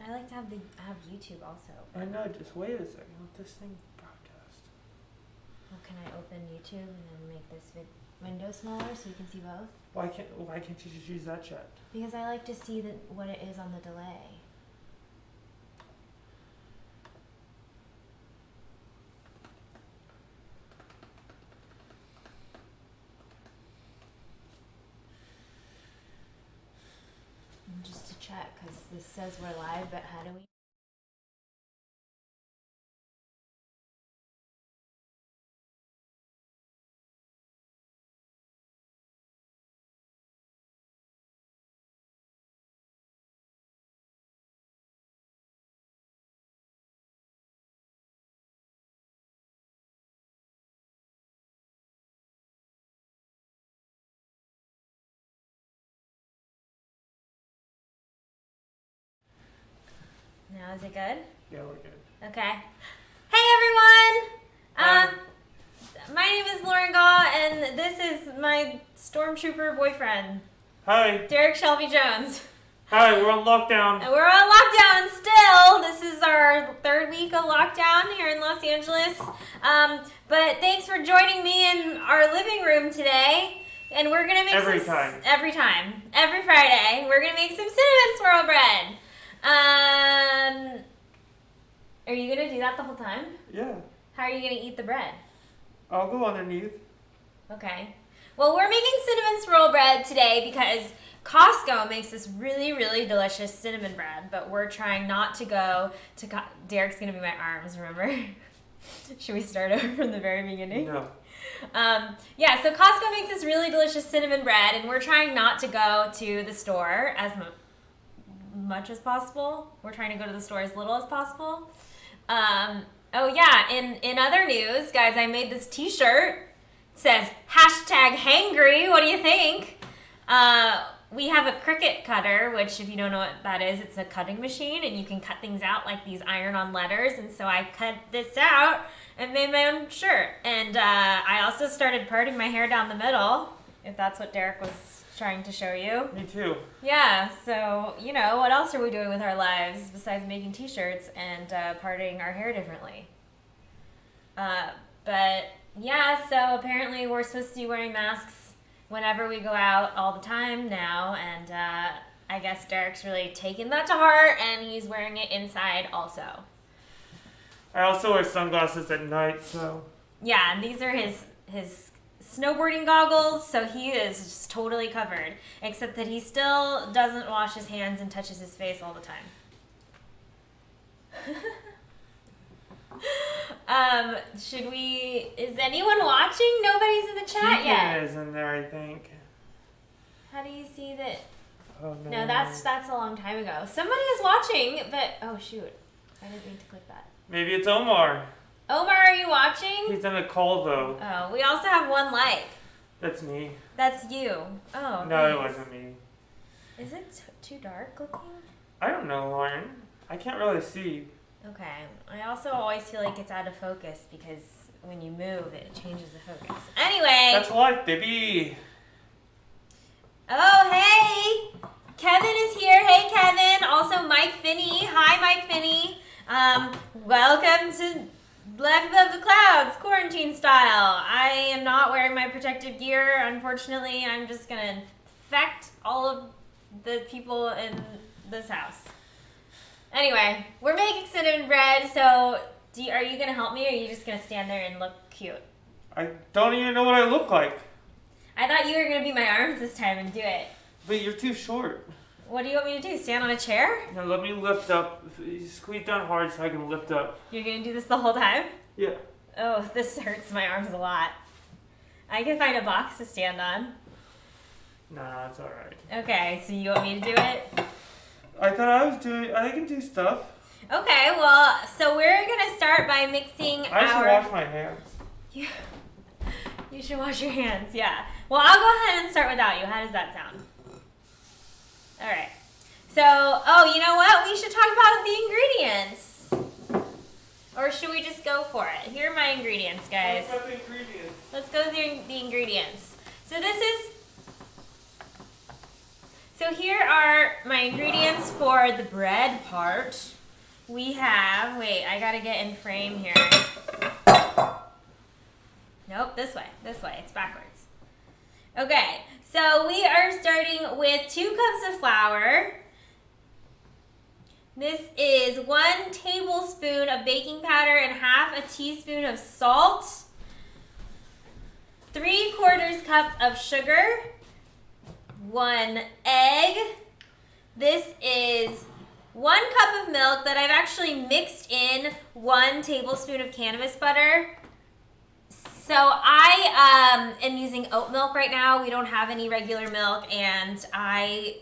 I like to have YouTube also. I know, just wait a second. Let this thing broadcast. Well, can I open YouTube and then make this window smaller so you can see both? Why can't you just use that chat? Because I like to see what it is on the delay. And just to check, because this says we're live, but how do we? Now is it good? Yeah, we're good. Okay. Hey everyone! My name is Lauren Gaw, and this is my stormtrooper boyfriend, Hi. Derek Shelby Jones. Hi, we're on lockdown. And we're on lockdown still. This is our third week of lockdown here in Los Angeles. But thanks for joining me in our living room today. And we're gonna make every Friday, we're gonna make some cinnamon swirl bread. Are you gonna do that the whole time? Yeah. How are you gonna eat the bread? I'll go underneath. Okay. Well, we're making cinnamon swirl bread today because Costco makes this really, really delicious cinnamon bread, but we're trying not to go to Derek's gonna be my arms, remember? Should we start over from the very beginning? No. Yeah, so Costco makes this really delicious cinnamon bread, and we're trying not to go to the store as much as possible. We're trying to go to the store as little as possible. Oh yeah, in other news, guys, I made this t-shirt. It says #hangry. What do you think? We have a Cricut cutter, which if you don't know what that is, it's a cutting machine, and you can cut things out like these iron-on letters. And so I cut this out and made my own shirt. And I also started parting my hair down the middle, if that's what Derek was trying to show you. Me too. Yeah, so, you know, what else are we doing with our lives besides making t-shirts and parting our hair differently? But, yeah, so apparently we're supposed to be wearing masks whenever we go out all the time now, and I guess Derek's really taken that to heart, and he's wearing it inside also. I also wear sunglasses at night, so... Yeah, and these are his snowboarding goggles, so he is just totally covered, except that he still doesn't wash his hands and touches his face all the time. Is anyone watching? Nobody's in the chat yet. Keegan is in there, I think. How do you see that? Oh, no. No, that's a long time ago. Somebody is watching, but oh shoot, I didn't mean to click that. Maybe it's Omar. Omar, are you watching? He's in a call, though. Oh, we also have one like. That's me. That's you. Oh, no, thanks. It wasn't me. Is it too dark looking? I don't know, Lauren. I can't really see. Okay. I also always feel like it's out of focus because when you move, it changes the focus. Anyway. That's life, baby. Oh, hey. Kevin is here. Hey, Kevin. Also, Mike Finney. Hi, Mike Finney. Welcome to Life Above the Clouds, quarantine style. I am not wearing my protective gear, unfortunately. I'm just going to infect all of the people in this house. Anyway, we're making cinnamon bread, so are you going to help me, or are you just going to stand there and look cute? I don't even know what I look like. I thought you were going to be my arms this time and do it. But you're too short. What do you want me to do, stand on a chair? No, let me lift up. Squeeze down hard so I can lift up. You're going to do this the whole time? Yeah. Oh, this hurts my arms a lot. I can find a box to stand on. Nah, it's alright. Okay, so you want me to do it? I thought I can do stuff. Okay, well, so we're going to start by mixing I should wash my hands. You should wash your hands, yeah. Well, I'll go ahead and start without you. How does that sound? All right. So, you know what? We should talk about the ingredients. Or should we just go for it? Here are my ingredients, guys. Let's go the ingredients. Let's go through the ingredients. So So here are my ingredients for the bread part. We have, wait, I gotta get in frame here. Nope, this way, it's backwards. Okay, so we are starting with 2 cups of flour. This is 1 tablespoon of baking powder and half a teaspoon of salt. 3/4 cups of sugar. 1 egg. This is 1 cup of milk that I've actually mixed in 1 tablespoon of cannabis butter. So I am using oat milk right now. We don't have any regular milk, and I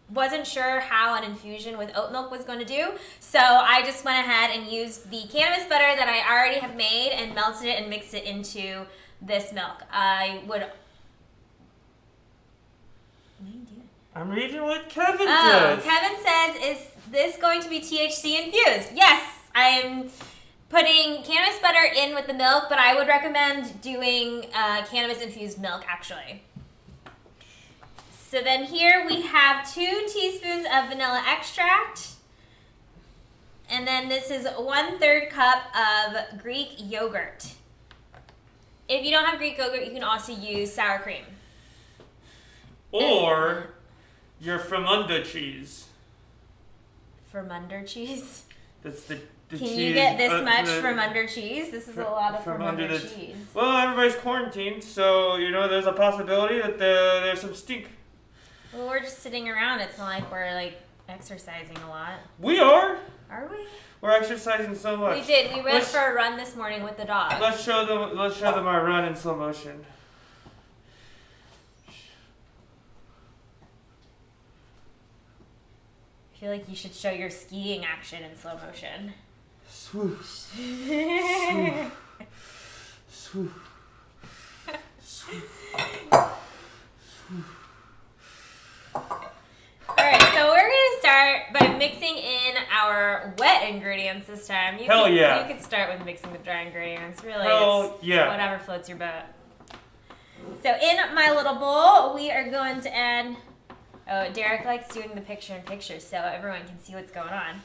wasn't sure how an infusion with oat milk was going to do. So I just went ahead and used the cannabis butter that I already have made and melted it and mixed it into this milk. I'm reading what Kevin Oh, says. Kevin says, is this going to be THC infused? Yes, I'm putting cannabis butter in with the milk, but I would recommend doing cannabis infused milk actually. So then here we have 2 teaspoons of vanilla extract. And then this is 1/3 cup of Greek yogurt. If you don't have Greek yogurt, you can also use sour cream. Or your Fremunda cheese. Fremunda cheese? That's the Can cheese. you get this much Fremunda cheese? This is a lot of from Fremunda under the cheese. Well, everybody's quarantined, so there's a possibility that there's some stink. Well, we're just sitting around. It's not like we're like exercising a lot. We are. Are we? We're exercising so much. We did. We went for a run this morning with the dog. Let's show them our run in slow motion. I feel like you should show your skiing action in slow motion. Swoosh. Swoosh. Swoosh. Alright, so we're going to start by mixing in our wet ingredients this time. You could start with mixing the dry ingredients. Really, it's whatever floats your boat. So in my little bowl, we are going to add... Oh, Derek likes doing the picture-in-picture so everyone can see what's going on.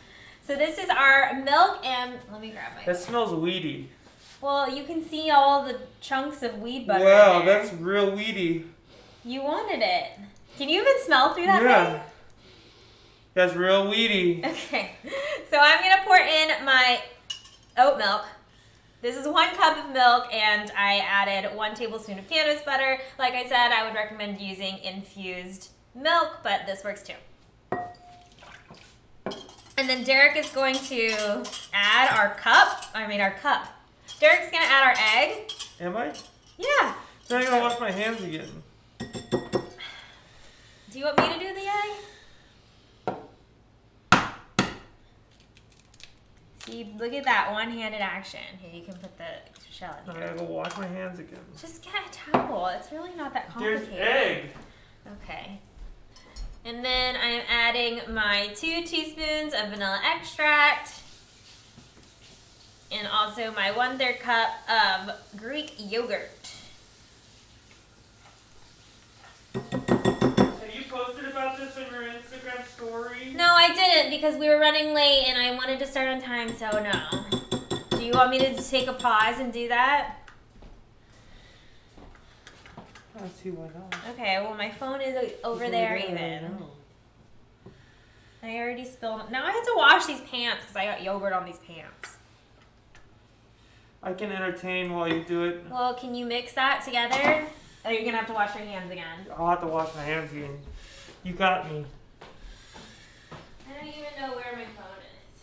So this is our milk and... Let me grab my... That smells weedy. Well, you can see all the chunks of weed butter Wow, in there. that's real weedy. You wanted it. Can you even smell through that thing? That's real weedy. Okay, so I'm going to pour in my oat milk. This is 1 cup of milk, and I added 1 tablespoon of cannabis butter. Like I said, I would recommend using infused milk, but this works too. And then Derek is going to add our cup. Derek's going to add our egg. Am I? Yeah. So I gotta wash my hands again. Do you want me to do the egg? See, look at that one-handed action. Here, you can put the shell in I here. gotta go wash my hands again. Just get a towel. It's really not that complicated. There's egg. Okay. And then I am adding my 2 teaspoons of vanilla extract. And also my 1/3 cup of Greek yogurt. Have you posted about this on your Instagram story? No, I didn't because we were running late and I wanted to start on time, so no. Do you want me to take a pause and do that? I don't see why not. Okay, well my phone is over there even. I already spilled. Now I have to wash these pants because I got yogurt on these pants. I can entertain while you do it. Well, can you mix that together? Or you're going to have to wash your hands again. I'll have to wash my hands again. You got me. I don't even know where my phone is.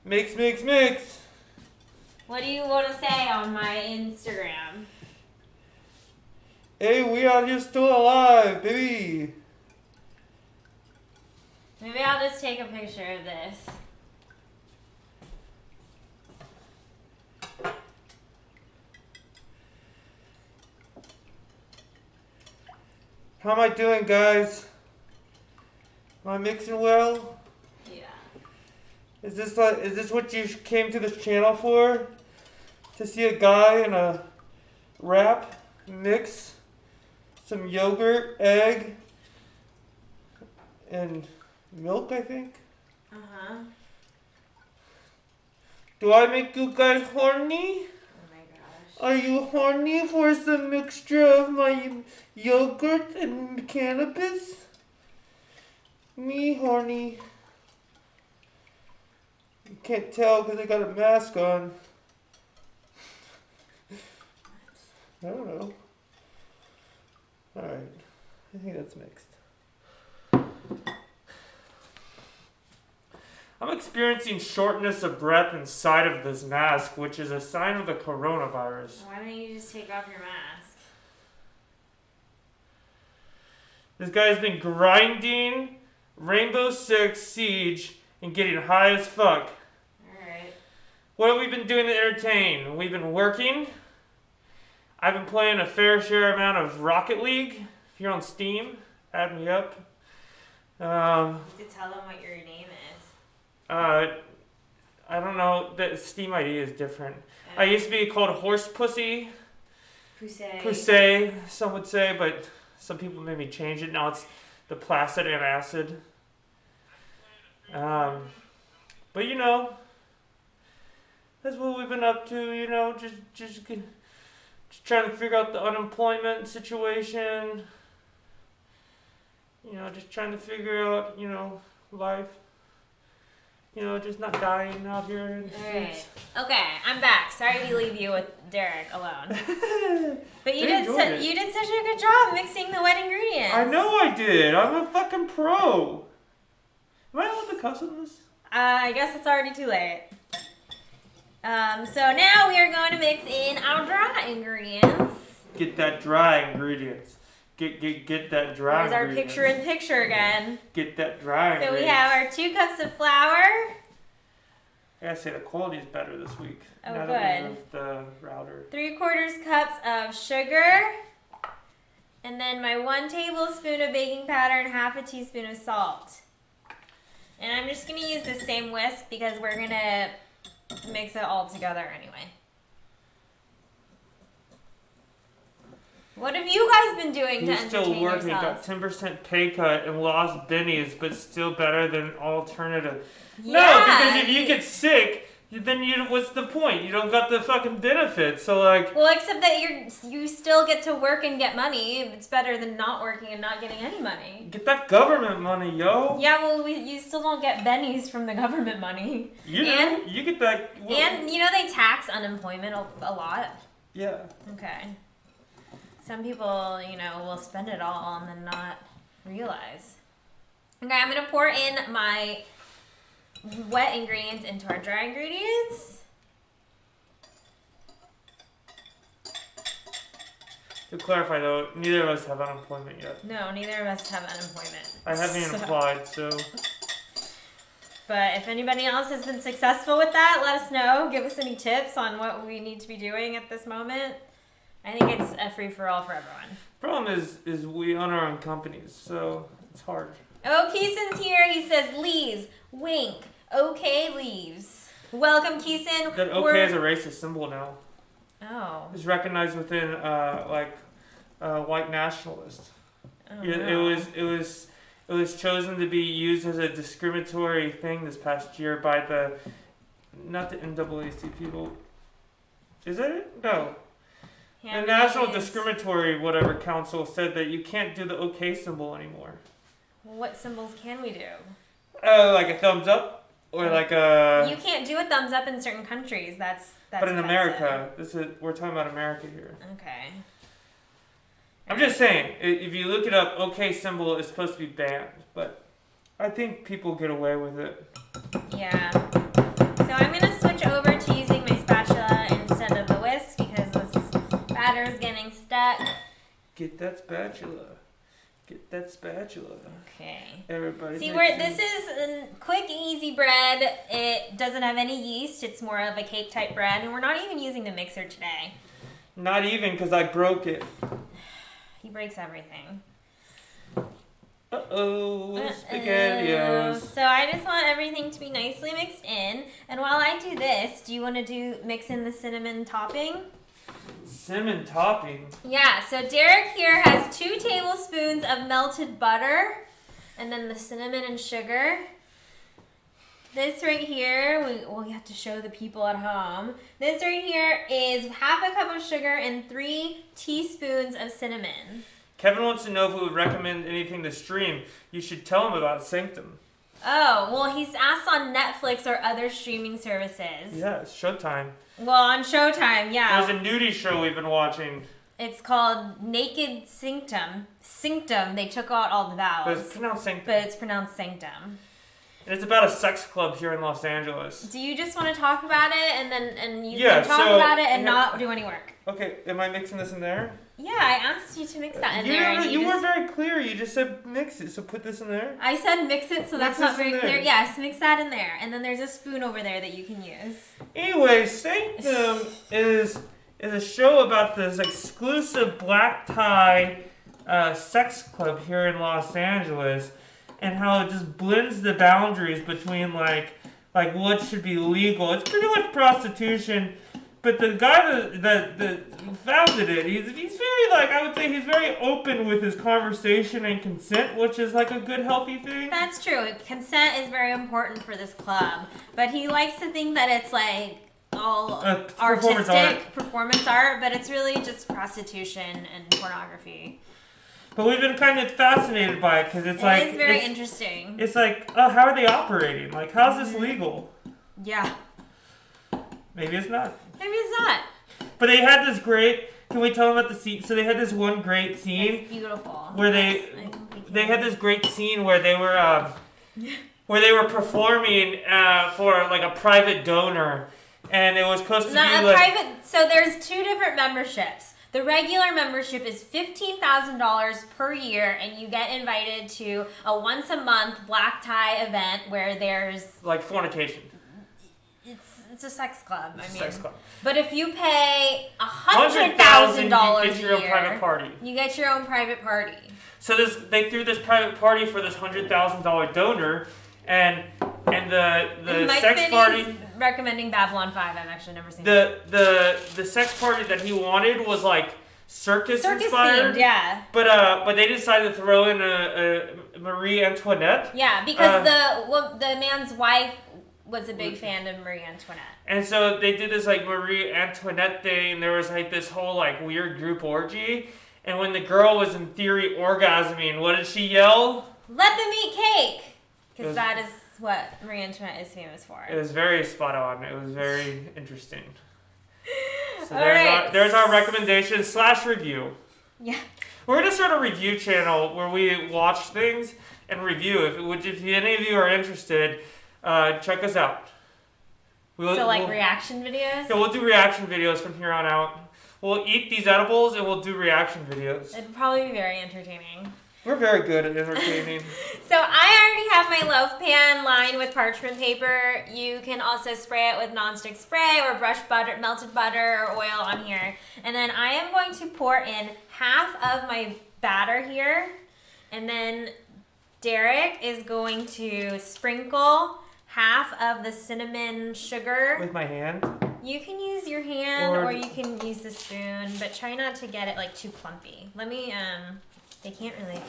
Mix, mix, mix. What do you want to say on my Instagram? Hey, we out here still alive, baby. Maybe I'll just take a picture of this. How am I doing, guys? Am I mixing well? Yeah. Is this what you came to this channel for? to see a guy in a wrap mix some yogurt, egg, and milk, I think. Uh-huh. Do I make you guys horny? Oh my gosh. Are you horny for some mixture of my yogurt and cannabis? Me horny. You can't tell because I got a mask on. I don't know. Alright. I think that's mixed. I'm experiencing shortness of breath inside of this mask, which is a sign of the coronavirus. Why don't you just take off your mask? This guy's been grinding Rainbow Six Siege and getting high as fuck. Alright. What have we been doing to entertain? We've been working. I've been playing a fair share amount of Rocket League. If you're on Steam, add me up. You have to tell them what your name is. I don't know. The Steam ID is different. I used to be called Horse Pussy. Pussy, some would say, but some people made me change it. Now it's the Placid and Acid. But you know, that's what we've been up to. You know, just trying to figure out the unemployment situation. You know, just trying to figure out, you know, life. You know, just not dying out here in the streets. Okay, I'm back. Sorry to leave you with Derek alone. But you did such a good job mixing the wet ingredients. I know I did. I'm a fucking pro. Am I allowed to cuss on this? I guess it's already too late. So now we are going to mix in our dry ingredients. Get that dry ingredients. Get that dry There's our picture-in-picture again. Get that dry ingredients. So we have our 2 cups of flour. I gotta say the quality is better this week. Oh, now good. That we moved the router. 3/4 cups of sugar. And then my 1 tablespoon of baking powder and 1/2 teaspoon of salt. And I'm just going to use the same whisk because we're going to mix it all together anyway. What have you guys been doing to entertain still working, yourselves? got 10% pay cut and lost bennies, but still better than alternative. Yeah. No, because if you get sick, then what's the point? You don't got the fucking benefits. So like. Well, except that you still get to work and get money. It's better than not working and not getting any money. Get that government money, yo. Yeah, well, you still don't get bennies from the government money. You get that. Well, and you know they tax unemployment a lot. Yeah. Okay. Some people, you know, will spend it all and then not realize. Okay, I'm going to pour in my wet ingredients into our dry ingredients. To clarify though, neither of us have unemployment yet. No, neither of us have unemployment. I haven't applied, so. But if anybody else has been successful with that, let us know. Give us any tips on what we need to be doing at this moment. I think it's a free-for-all for everyone. Problem is we own our own companies, so it's hard. Oh, Keeson's here. He says, leaves. Wink. Okay, leaves. Welcome, Keeson. That okay is a racist symbol now. Oh. It's recognized within, white nationalists. Oh, It was chosen to be used as a discriminatory thing this past year by not the NAACP people. Is that it? No. The National Discriminatory Whatever Council said that you can't do the OK symbol anymore. What symbols can we do? Like a thumbs up or like a. You can't do a thumbs up in certain countries. That's. But in offensive. America, we're talking about America here. Okay. I'm just saying, if you look it up, OK symbol is supposed to be banned, but I think people get away with it. Yeah. So I'm gonna switch over to using my spatula instead of the whisk because this batter is getting stuck. Get that spatula. Get that spatula. Okay. Everybody. See, this is quick, easy bread. It doesn't have any yeast. It's more of a cake type bread, and we're not even using the mixer today. Not even because I broke it. He breaks everything. SpaghettiOs. So I just want everything to be nicely mixed in. And while I do this, do you want to mix in the cinnamon topping? Cinnamon topping? Yeah, so Derek here has 2 tablespoons of melted butter. And then the cinnamon and sugar. This right here, we have to show the people at home. This right here is half a cup of sugar and 3 teaspoons of cinnamon. Kevin wants to know if we would recommend anything to stream. You should tell him about Sanctum. Oh, well, he's asked on Netflix or other streaming services. Yeah, it's Showtime. Well, on Showtime, yeah. There's a nudie show we've been watching. It's called Naked Sanctum. Sanctum, they took out all the vowels. But it's pronounced Sanctum. But it's pronounced Sanctum. And it's about a sex club here in Los Angeles. Do you just want to talk about it and you can talk about it and not do any work? Okay, am I mixing this in there? Yeah, I asked you to mix that in there. You weren't very clear. You just said mix it, so put this in there. I said mix it, so that's not very clear. Yes, mix that in there. And then there's a spoon over there that you can use. Anyway, Sanctum is a show about this exclusive black tie sex club here in Los Angeles, and how it just blends the boundaries between like what should be legal. It's pretty much prostitution, but the guy that founded it, he's very I would say he's very open with his conversation and consent, which is like a good healthy thing. That's true. Consent is very important for this club, but he likes to think that it's like all artistic performance art, but it's really just prostitution and pornography. But we've been kind of fascinated by it because it's very interesting. It's like, oh, how are they operating? Like, how's this legal? Yeah. Maybe it's not. Maybe it's not. But they had this great. Can we tell them about the scene? So they had this one great scene. It's beautiful. Where they had this great scene where they were performing for like a private donor, and it was supposed to be private. So there's 2 different memberships. The regular membership is $15,000 per year, and you get invited to a once-a-month black tie event where there's like fornication. It's a sex club. Sex club. But if you pay $100,000 you get your own private party. You get your own private party. So they threw this private party for this $100,000 donor, and the Mike sex party. Recommending Babylon 5. I've actually never seen the sex party that he wanted was like circus inspired. Themed, yeah. But they decided to throw in a Marie Antoinette. Yeah, because the man's wife was a big fan of Marie Antoinette. And so they did this like Marie Antoinette thing, and there was like this whole like weird group orgy. And when the girl was in theory orgasming, what did she yell? Let them eat cake! Because that is what Marie Antoinette is famous for. It was very spot on. It was very interesting. So there's there's our recommendation / review. Yeah. We're going to start a review channel where we watch things and review. If any of you are interested, check us out. We'll reaction videos? Yeah, we'll do reaction videos from here on out. We'll eat these edibles and we'll do reaction videos. It'd probably be very entertaining. We're very good at entertaining. So I already have my loaf pan lined with parchment paper. You can also spray it with nonstick spray or brush melted butter or oil on here. And then I am going to pour in half of my batter here. And then Derek is going to sprinkle half of the cinnamon sugar. With my hand? You can use your hand or you can use the spoon, but try not to get it like too clumpy. Let me, you guys can't really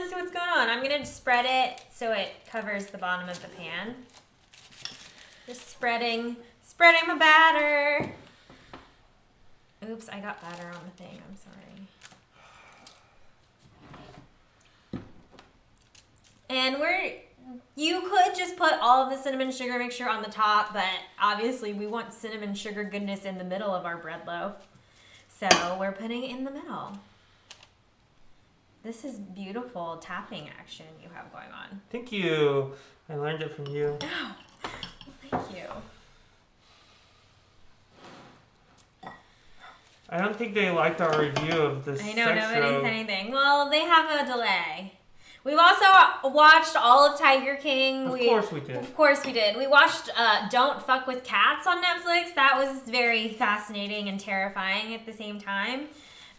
see what's going on. I'm going to spread it so it covers the bottom of the pan. Just spreading my batter. Oops, I got batter on the thing. I'm sorry. And you could just put all of the cinnamon sugar mixture on the top, but obviously we want cinnamon sugar goodness in the middle of our bread loaf. So we're putting it in the middle. This is beautiful tapping action you have going on. Thank you. I learned it from you. Oh, well, thank you. I don't think they liked our review of this. I know, nobody said anything. Well, they have a delay. We've also watched all of Tiger King. Of course we did. Of course we did. We watched Don't Fuck with Cats on Netflix. That was very fascinating and terrifying at the same time.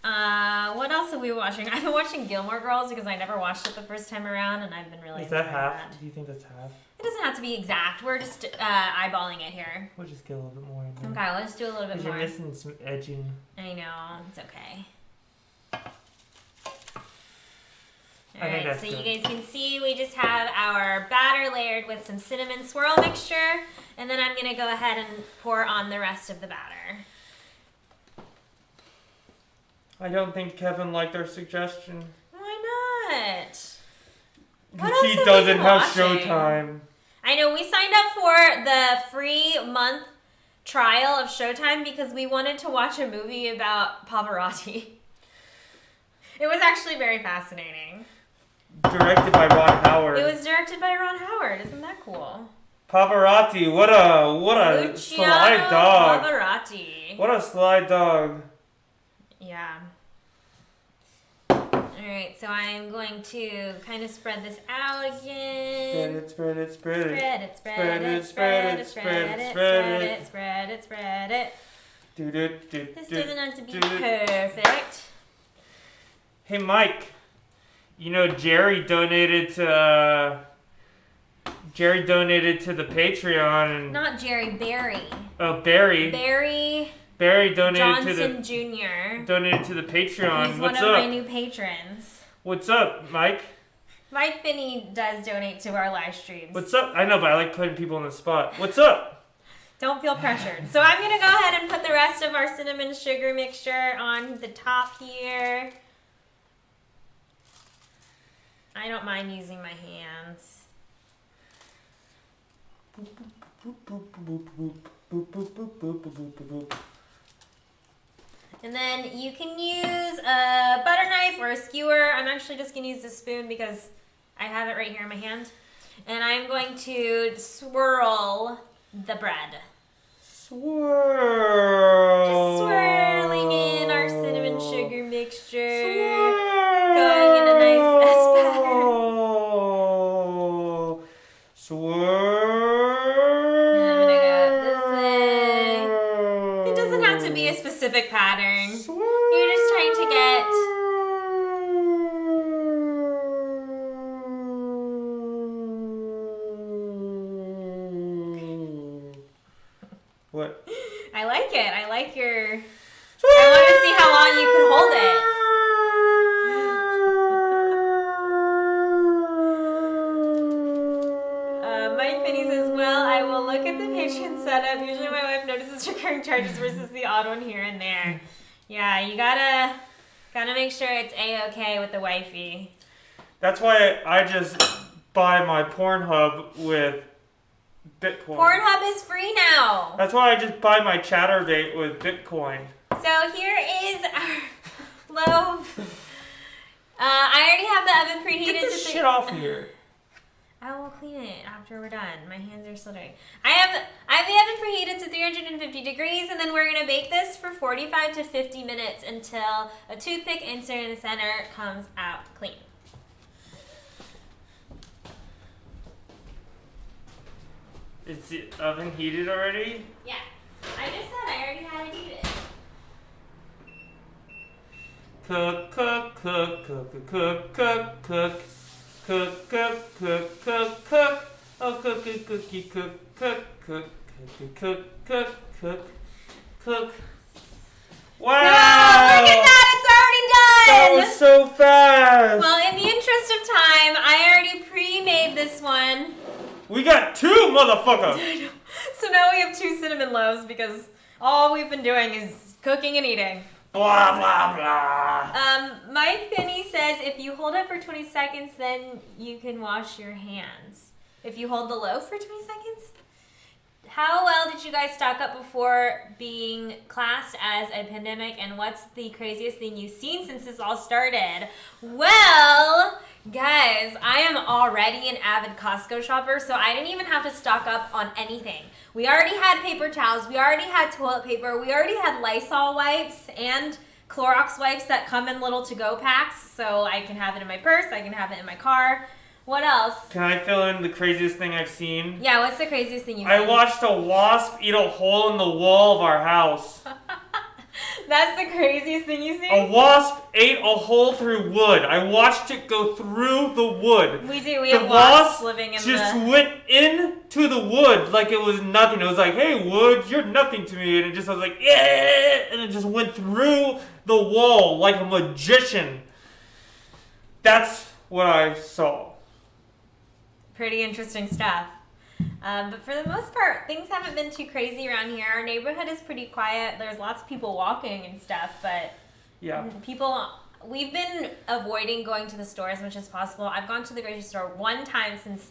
What else are we watching? I've been watching Gilmore Girls because I never watched it the first time around, and I've been really Is that enjoying half? that. Do you think that's half? It doesn't have to be exact. We're just eyeballing it here. We'll just get a little bit more in there. Okay, let's do a little bit Because more. you're missing some edging. I know. It's okay. I think Alright, that's so good. you guys can see we just have our batter layered with some cinnamon swirl mixture, and then I'm going to go ahead and pour on the rest of the batter. I don't think Kevin liked our suggestion. Why not? What Because he else have we doesn't been have watching? Showtime. I know, we signed up for the free month trial of Showtime because we wanted to watch a movie about Pavarotti. It was actually very fascinating. Directed by Ron Howard. It was directed by Ron Howard. Isn't that cool? Pavarotti, what a Luciano sly dog. Pavarotti. What a sly dog. Yeah. Alright, so I'm going to kind of spread this out again. Spread it. Spread it, spread it, spread it, spread it, spread it, spread it, spread it. This doesn't have to be perfect. Hey, Mike. You know, Jerry donated to the Patreon. And, Not Jerry, Barry. oh, Barry. Barry donated Johnson Jr. Donated to the Patreon. He's What's one of up? my new patrons. What's up, Mike? Mike Finney does donate to our live streams. What's up? I know, but I like putting people on the spot. What's up? Don't feel pressured. So I'm going to go ahead and put the rest of our cinnamon sugar mixture on the top here. I don't mind using my hands. And then you can use a butter knife or a skewer. I'm actually just going to use the spoon because I have it right here in my hand. And I'm going to swirl the bread. Swirl. Just swirling in our cinnamon sugar mixture. Going in a nice S pattern. Swirl. I'm gonna go this way. It doesn't have to be a specific pattern. You're just trying to get. What? I like it. I like your. I want to see how long you can hold it. Mike Finney says, well, I will look at the patron setup. Usually my wife notices recurring charges versus the odd one here and there. Yeah, you gotta make sure it's A-okay with the wifey. That's why I just buy my Pornhub with Bitcoin. Pornhub is free now. That's why I just buy my ChatterBait with Bitcoin. So here is our loaf. I already have the oven preheated. Get this to shit off here. I will clean it after we're done. My hands are still dirty. I have the oven preheated to 350 degrees, and then we're gonna bake this for 45 to 50 minutes until a toothpick insert in the center comes out clean. Is the oven heated already? Yeah, I just said I already had it heated. Cook, cook, cook, cook, cook, cook, cook. Cook, cook, cook, cook, cook. Oh, cookie, cookie, cook, cook, cook, cookie, cook, cook, cook, cook. Wow! Oh, look at that! It's already done! That was so fast! Well, in the interest of time, I already pre-made this one. We got two, motherfucker! So now we have 2 cinnamon loaves because all we've been doing is cooking and eating. Blah, blah, blah. Mike Finney says if you hold it for 20 seconds, then you can wash your hands. If you hold the loaf for 20 seconds? How well did you guys stock up before being classed as a pandemic, and what's the craziest thing you've seen since this all started? Well, guys, I am already an avid Costco shopper, so I didn't even have to stock up on anything. We already had paper towels, we already had toilet paper, we already had Lysol wipes and Clorox wipes that come in little to-go packs, so I can have it in my purse, I can have it in my car. What else? Can I fill in the craziest thing I've seen? Yeah, what's the craziest thing you've seen? I watched a wasp eat a hole in the wall of our house. That's the craziest thing you see? A wasp ate a hole through wood. I watched it go through the wood. We do. We have wasps living in just went into the wood like it was nothing. It was like, hey, wood, you're nothing to me. And it just was like, yeah. And it just went through the wall like a magician. That's what I saw. Pretty interesting stuff. But for the most part, things haven't been too crazy around here. Our neighborhood is pretty quiet. There's lots of people walking and stuff, but yeah, we've been avoiding going to the store as much as possible. I've gone to the grocery store one time since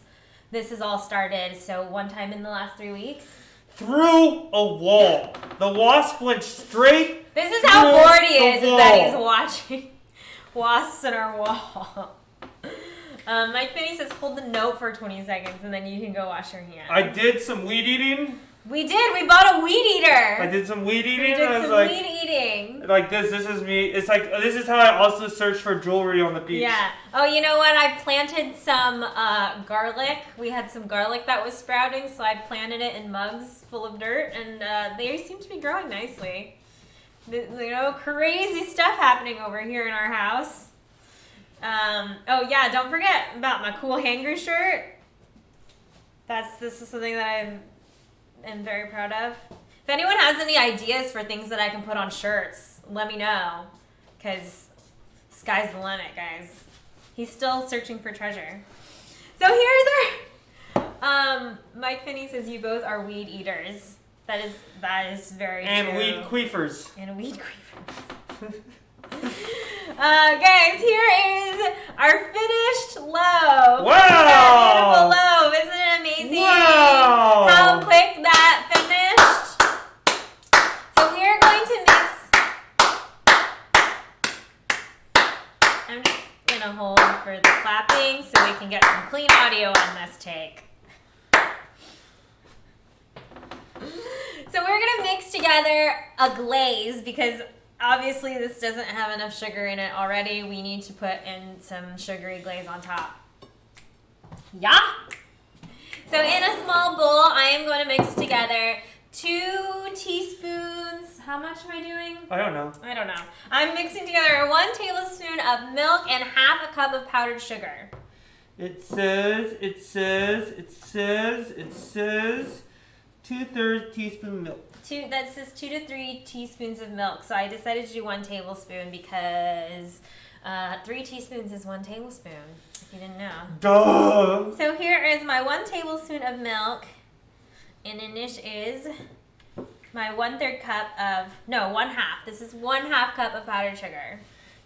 this has all started, so one time in the last 3 weeks. Through a wall. The wasp went straight. This is how bored he is that he's watching wasps in our wall. Mike Finney says, hold the note for 20 seconds and then you can go wash your hands. I did some weed eating. We did. We bought a weed eater. I did some weed eating. We did some weed eating. Like this is me. It's like, this is how I also search for jewelry on the beach. Yeah. Oh, you know what? I planted some garlic. We had some garlic that was sprouting, so I planted it in mugs full of dirt, and they seem to be growing nicely. You know, crazy stuff happening over here in our house. Oh yeah, don't forget about my cool hanger shirt. This is something that I am very proud of. If anyone has any ideas for things that I can put on shirts, let me know. Because sky's the limit, guys. He's still searching for treasure. So here's our... Mike Finney says you both are weed eaters. That is very true. And weed queefers. And weed queefers. Guys, here is our finished loaf. Wow! Beautiful loaf. Isn't it amazing? Wow! How quick that finished. So we are going to mix. I'm just going to hold for the clapping so we can get some clean audio on this take. So we're going to mix together a glaze because obviously this doesn't have enough sugar in it already. We need to put in some sugary glaze on top. Yeah? So in a small bowl, I am going to mix together 2 teaspoons. How much am I doing? I don't know. I'm mixing together 1 tablespoon of milk and half a cup of powdered sugar. It says 2/3 teaspoon milk. That says 2 to 3 teaspoons of milk. So I decided to do 1 tablespoon because 3 teaspoons is 1 tablespoon, if you didn't know. Duh! So here is my 1 tablespoon of milk, and then this is my 1/3 cup of, no, 1/2. This is 1/2 cup of powdered sugar.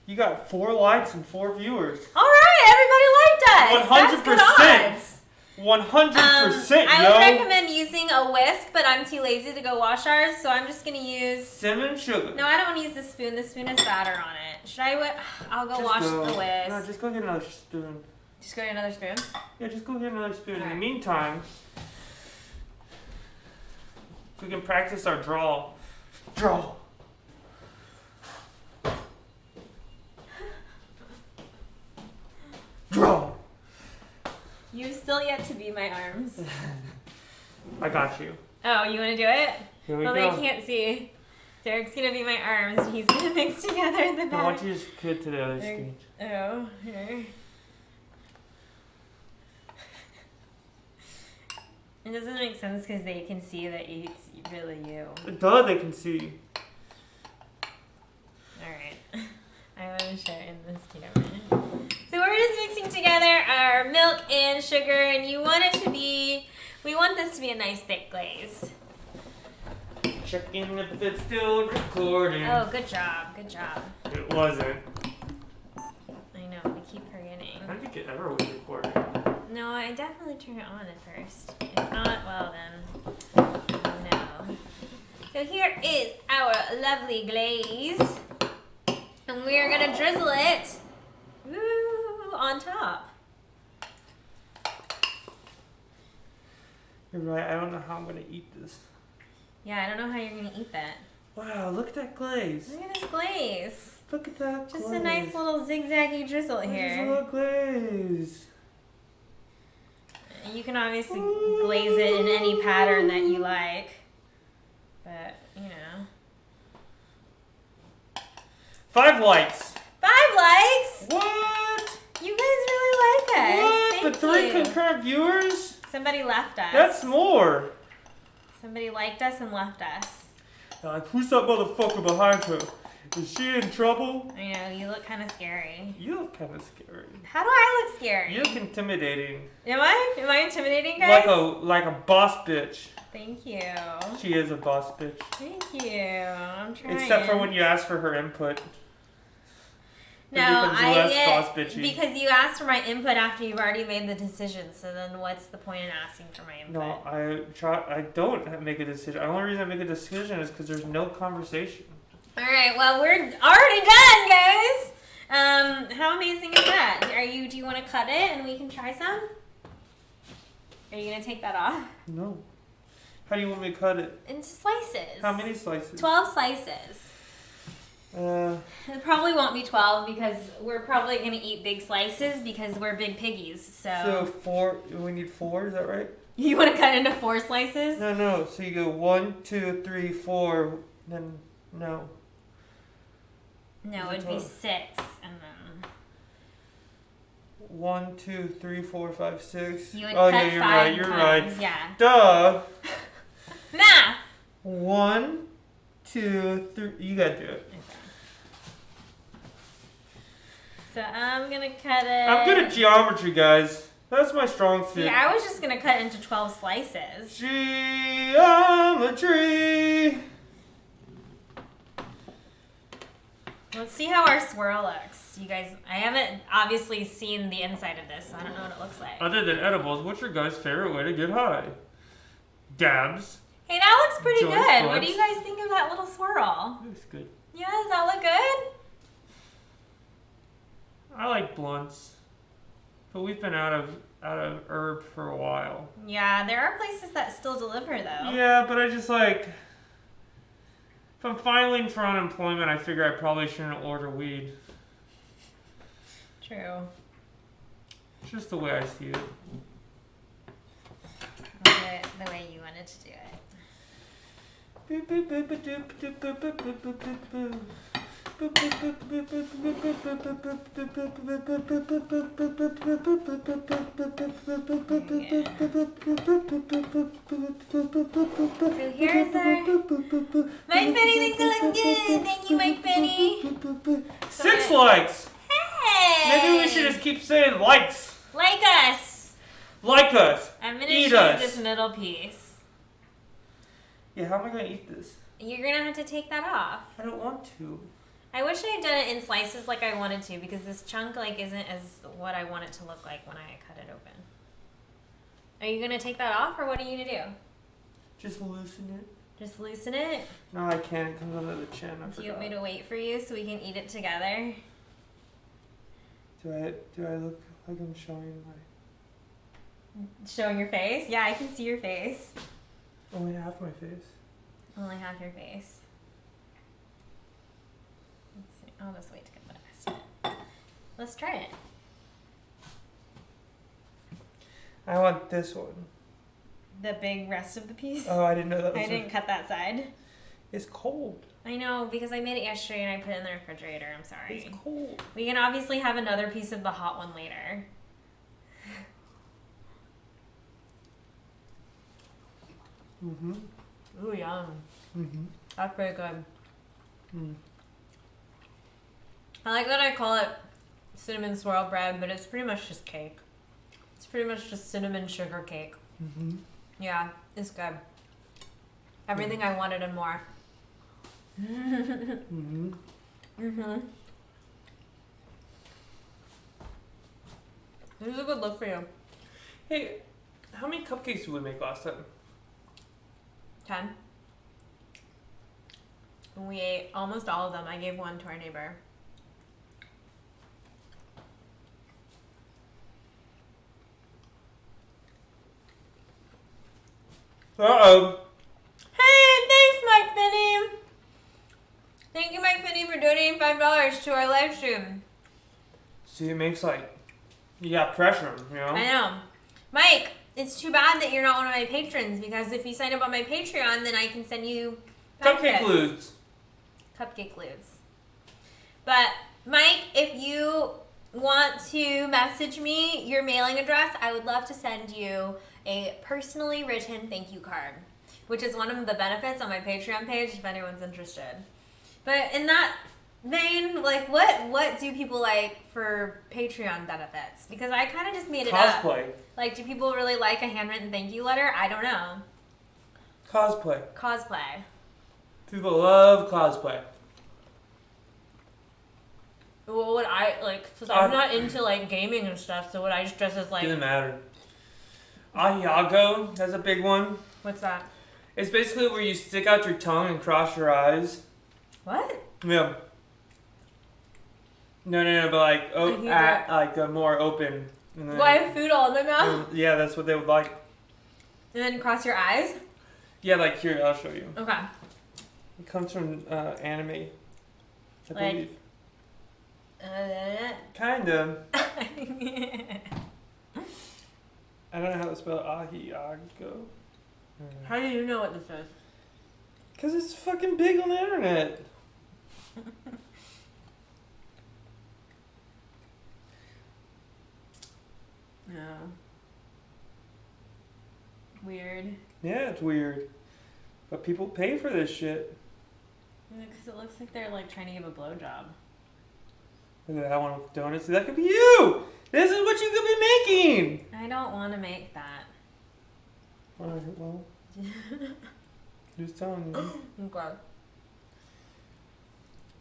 You got 4 likes and 4 viewers. All right, everybody liked us. 100%. That's good odds. 100%, I would recommend using a whisk, but I'm too lazy to go wash ours, so I'm just going to use... cinnamon sugar. No, I don't want to use the spoon. The spoon has batter on it. Should I... I'll go wash the whisk. No, just go get another spoon. Just go get another spoon? Yeah, just go get another spoon. Right. In the meantime, we can practice our draw. Draw. Draw. You've still yet to be my arms. I got you. Oh, you want to do it? Here we well, go. they can't see. Derek's going to be my arms, and he's going to mix together the batter. I want you to just get to the other screen. Oh, here. It doesn't make sense because they can see that it's really you. Duh, they can see. Alright. I want to show in this camera. So we're just mixing together our milk and sugar, and we want this to be a nice thick glaze. Checking if it's still recording. Oh, good job. It wasn't. I know, we keep forgetting. I don't think it ever was recording. No, I definitely turn it on at first. If not, well then, no. So here is our lovely glaze. And we're going to drizzle it on top. You're right, I don't know how I'm going to eat this. Yeah, I don't know how you're going to eat that. Wow, look at that glaze. Look at this glaze. Look at that glaze. Just a nice little zigzaggy drizzle here. Just a little glaze. You can obviously glaze it in any pattern that you like. But, you know. 5 likes. 5 likes? What? You guys really like us. What? Thank But 3 you. concurrent viewers? Somebody left us. That's more. Somebody liked us and left us. Like, who's that motherfucker behind her? Is she in trouble? I know, you look kind of scary. You look kind of scary. How do I look scary? You look intimidating. Am I? Am I intimidating, guys? Like a boss bitch. Thank you. She is a boss bitch. Thank you. I'm trying. Except for when you ask for her input. No, because you asked for my input after you've already made the decision. So then, what's the point in asking for my input? No, I don't make a decision. The only reason I make a decision is because there's no conversation. All right. Well, we're already done, guys. How amazing is that? Do you want to cut it and we can try some? Are you gonna take that off? No. How do you want me to cut it? Into slices. How many slices? 12 slices. It probably won't be 12 because we're probably going to eat big slices because we're big piggies. So 4, we need 4, is that right? You want to cut into 4 slices? No. So you go 1, 2, 3, 4, then no. No, it'd be 6 and then 1, 2, 3, 4, 5, 6. You would cut yeah, you're 5 right. You're times. right. Yeah. Duh. Math. 1, 2, 3. You gotta do it. Okay. So I'm gonna cut it. I'm good at geometry, guys. That's my strong suit. See, I was just gonna cut it into 12 slices. Geometry. Let's see how our swirl looks. You guys, I haven't obviously seen the inside of this, so I don't know what it looks like. Other than edibles, what's your guys' favorite way to get high? Dabs. Hey, that looks pretty Joint good. What blunts. do you guys think of that little swirl? Looks good. Yeah, does that look good? I like blunts, but we've been out of herb for a while. Yeah, there are places that still deliver though. Yeah, but I just like, if I'm filing for unemployment, I figure I probably shouldn't order weed. True. It's just the way I see it. Do it the way you wanted to do it. So here's our... Mike Penny thinks it looks good. Thank you, Mike Penny. 6 likes. Hey! Maybe we should just keep saying likes. Like us. Like us. I'm gonna Eat choose us. this middle piece. Yeah, how am I gonna eat this? You're gonna have to take that off. I don't want to. I wish I had done it in slices like I wanted to because this chunk like isn't as what I want it to look like when I cut it open. Are you gonna take that off or what are you gonna do? Just loosen it. Just loosen it? No, I can't. It comes under the chin. Do you want me to wait for you so we can eat it together? Do I look like I'm showing my... Showing your face? Yeah, I can see your face. Only half my face. Only half your face. Let's see. I'll just wait to get the rest of it. Let's try it. I want this one. The big rest of the piece? Oh, I didn't know that was... I didn't cut that side. It's cold. I know, because I made it yesterday and I put it in the refrigerator. I'm sorry. It's cold. We can obviously have another piece of the hot one later. Mm-hmm. Ooh, yum. Mm-hmm. That's pretty good. Mm. I like that I call it cinnamon swirl bread, but it's pretty much just cake. It's pretty much just cinnamon sugar cake. Mm-hmm. Yeah, it's good. Everything I wanted and more. Mm-hmm. Mm-hmm. This is a good look for you. Hey, how many cupcakes did we make last time? 10. And we ate almost all of them. I gave one to our neighbor. Uh-oh. Hey, thanks, Mike Finney. Thank you, Mike Finney, for donating $5 to our live stream. See, it makes like... You got pressure, you know? I know. Mike, it's too bad that you're not one of my patrons, because if you sign up on my Patreon, then I can send you Cupcake packets. loots. Cupcake loots. But Mike, if you want to message me your mailing address, I would love to send you a personally written thank you card, which is one of the benefits on my Patreon page if anyone's interested. But in that vein, like what do people like for Patreon benefits? Because I kind of just made it up. Cosplay. Like, do people really like a handwritten thank you letter? I don't know. Cosplay. People love cosplay. Well, would I, like, because I'm not into, like, gaming and stuff, so would I just dress as, like... Doesn't matter. Ahiago, that's a big one. What's that? It's basically where you stick out your tongue and cross your eyes. What? Yeah. No, but like, more open. And then, well, I have food all in my mouth? Yeah, that's what they would like. And then cross your eyes? Yeah, like, here, I'll show you. Okay. It comes from anime, I Like- believe. Kinda. I don't know how to spell Ahiago. How do you know what this is? Because it's fucking big on the internet. No. Weird. Yeah, it's weird. But people pay for this shit. Because it looks like they're, like, trying to give a blowjob. Look at that one with donuts. That could be you! This is what you could be making! I don't want to make that. Alright, well. Just telling you. Okay.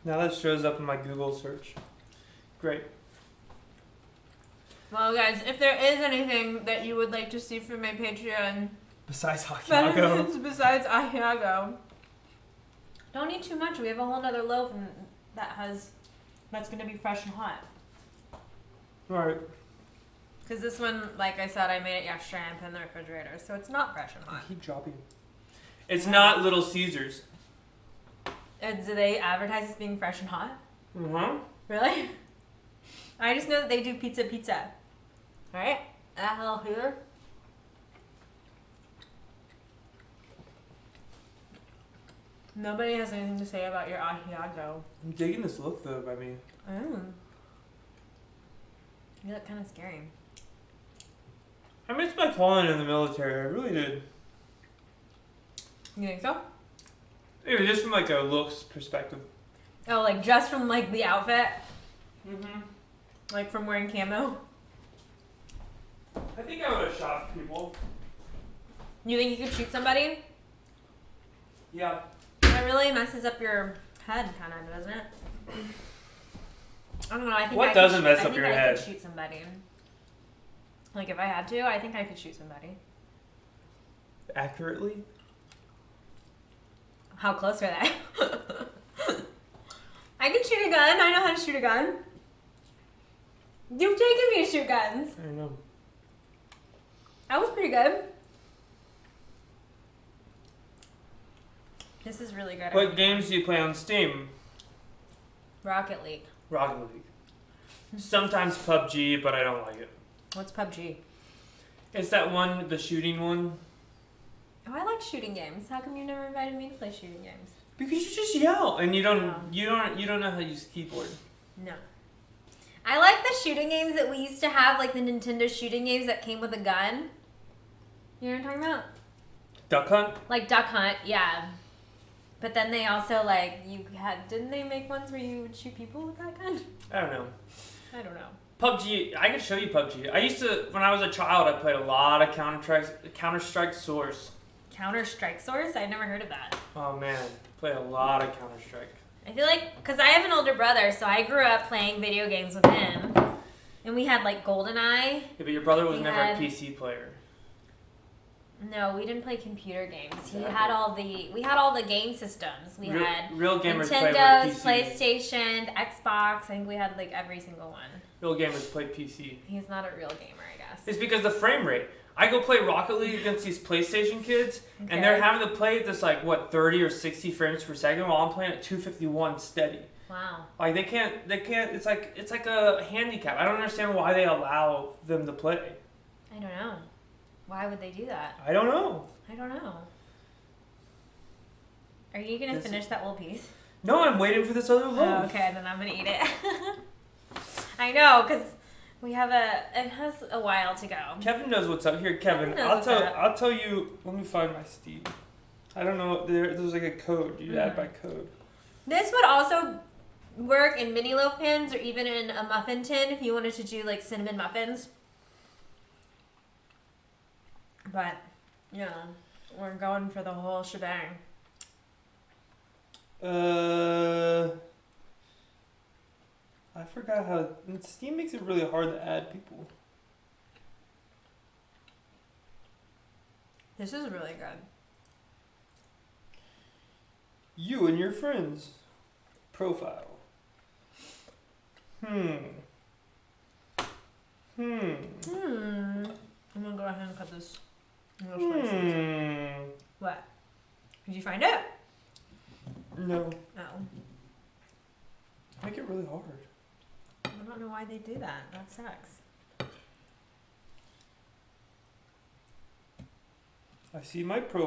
Now that shows up in my Google search. Great. Well, guys, if there is anything that you would like to see from my Patreon... Besides Ahiago. benefits besides Ahiago. Don't eat too much. We have a whole nother loaf that's going to be fresh and hot. Alright. Because this one, like I said, I made it yesterday and put it in the refrigerator, so it's not fresh and I hot. keep dropping. It's not Little Caesars. And do they advertise as being fresh and hot? Uh-huh. Really? I just know that they do pizza. Alright? That hell here. Nobody has anything to say about your Ahiago. I'm digging this look though by me. Oh. You look kind of scary. I missed my calling in the military. I really did. You think so? Even just from like a looks perspective. Oh, like just from like the outfit? Mm-hmm. Like from wearing camo? I think I would have shot people. You think you could shoot somebody? Yeah. That really messes up your head, kind of, doesn't it? I don't know. I think What I doesn't could mess shoot, up your I head? could shoot somebody. Like if I had to, I think I could shoot somebody. Accurately? How close are they? I can shoot a gun. I know how to shoot a gun. You've taken me to shoot guns. I don't know. I was pretty good. This is really good. What games do you play on Steam? Rocket League. Rocket League. Sometimes PUBG, but I don't like it. What's PUBG? It's that one, the shooting one. Oh, I like shooting games. How come you never invited me to play shooting games? Because you just yell and you don't Oh. you don't know how to use keyboard. No. I like the shooting games that we used to have, like the Nintendo shooting games that came with a gun. You know what I'm talking about? Duck Hunt? Like Duck Hunt, yeah. But then they also didn't they make ones where you would shoot people with that gun? I don't know. I don't know. PUBG, I could show you PUBG. I used to, when I was a child, I played a lot of Counter-Strike Source. Counter-Strike Source? I've never heard of that. Oh man, played a lot of Counter-Strike. I feel like, because I have an older brother, so I grew up playing video games with him. And we had like GoldenEye. Yeah, but your brother was We never had- a PC player. No, we didn't play computer games. Exactly. We had all the game systems. We had Real gamers play Nintendo's, with PC. PlayStation, Xbox. I think we had like every single one. Real gamers play PC. He's not a real gamer, I guess. It's because the frame rate. I go play Rocket League against these PlayStation kids, Okay. and they're having to play at this 30 or 60 frames per second while I'm playing at 251 steady. Wow. Like they can't. It's like a handicap. I don't understand why they allow them to play. I don't know. Why would they do that? I don't know. I don't know. Are you gonna finish that whole piece? No, I'm waiting for this other loaf. Oh, okay, then I'm gonna eat it. I know, because we have it has a while to go. Kevin knows what's up. Here, Kevin, I'll tell you. Let me find my Steve. I don't know. There's like a code. You add by code. This would also work in mini loaf pans or even in a muffin tin if you wanted to do like cinnamon muffins. But, you know, we're going for the whole shebang. I forgot how Steam makes it really hard to add people. This is really good. You and your friends. Profile. I'm gonna go ahead and cut this. What? Did you find it? No. No. Make it really hard. I don't know why they do that. That sucks. I see my profile.